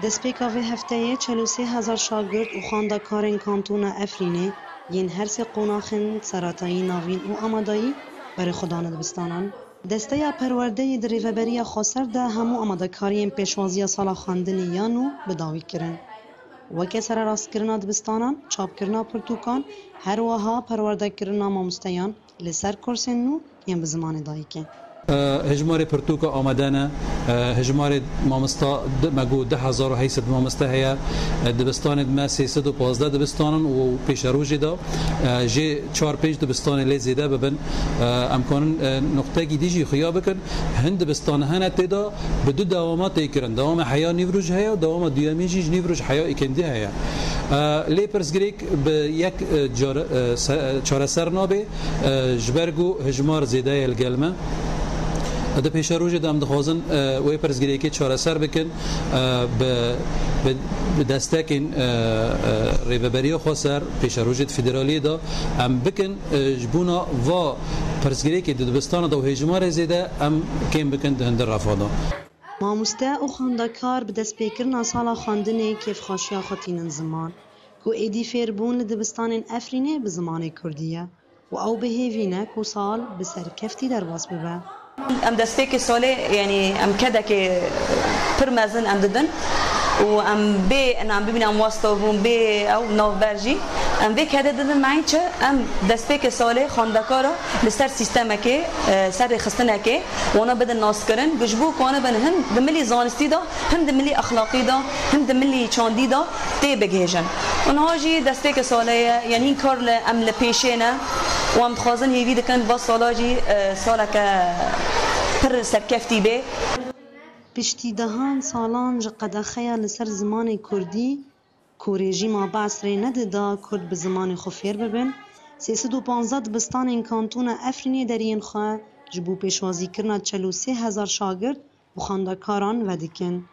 دەستپێکا vê hefteyê 43,000 şagird û xwendekarên kantûna Efrînê yên her sê qonaxên seretayî navîn û amadayî berê xwe dane dibistanan. Desteya Perwerdeyê di Rêveberiya Xweser de hemû amadekariyên pêşwaziya sala xwendinê yan û bidawî kirin. Weke sererastkirina dibistanan, çapkirina pirtûkan, her wiha perwerdekirina mamosteyan li ser kursên nû yên bi zimanê dayîkê. هجمار پرتوکا آمدنه هجمار مامستا مگو 10,800 مامستا هیا دبستان ما 315 دبستان و پیش روزی دا جه 4-5 دبستان لی زیاده ببن امکان نقطه کی دیجی خیاب کن هند دبستان هنه تدا بدو دوامات ایکرن دوام حیا نیوروج هیا دوام دیامیجی نیوروج حیا ایکندی هیا لی پرسگریک به یک چهار سر نابه جبرگو هجمار زیاده الگلمه ده پیش روزی دام دخوازن وی پرسگیری که چهار سر بکن به دستکین ریوبری خسر پیش روزی فدرالی دا ام بکن جبونا و پرسگیری که دبستان دا و هجمار زیده ام کم بکن دهند رفادا. ماموسته و خواندکار به دستپیکرنا سالا خواندنی کیف خاشیا خطینن زمان کو ایدی فیربون لدبستان افرینه به زمان کردیه و او به هیوینه کو سال به سرکفتی درواز ببه. ام دستپێکی ساڵێ ینی ئەم کەدەکێ پر مەزن ئەم ددن و ئەم بێ ئەنام ببینم واستەوە بووم بێ ئەو ناوبەرژی ئەم بێ کەدە ددن ماینچە ئەم دەستپێکی ساڵێ خواندەکارە لەسەر سیستەمەکێ سەر ڕێخستنەکێ وانە بدن ناسکردن گشتبوو کۆنە بن هەن di milî zanistî da him di milî exlaqî da him di milî çandî da tê bigihêjin onha jî destpêkê salê ye yanî kar li em li pêşê ne û em dixwazin hêvî dikin va sala jî saleke pir serkeftî bê. Piştî dehan salan ji qedexeya li ser zimanê Kurdî ku rejîma Besrê nedida Kurd bi zimanê xwe fêr bibin, 315 dibistanên kantûna Efrînê deriyên xwe ji bo pêşwazîkirina 43,000 şagird û xwendekaran vedikin,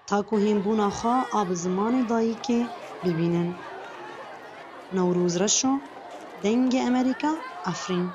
ta ku hênbûna xwe a bi zimanê dayîkê bibînin. Newrûz Reşo, Dengê Amerîka, Efrîn.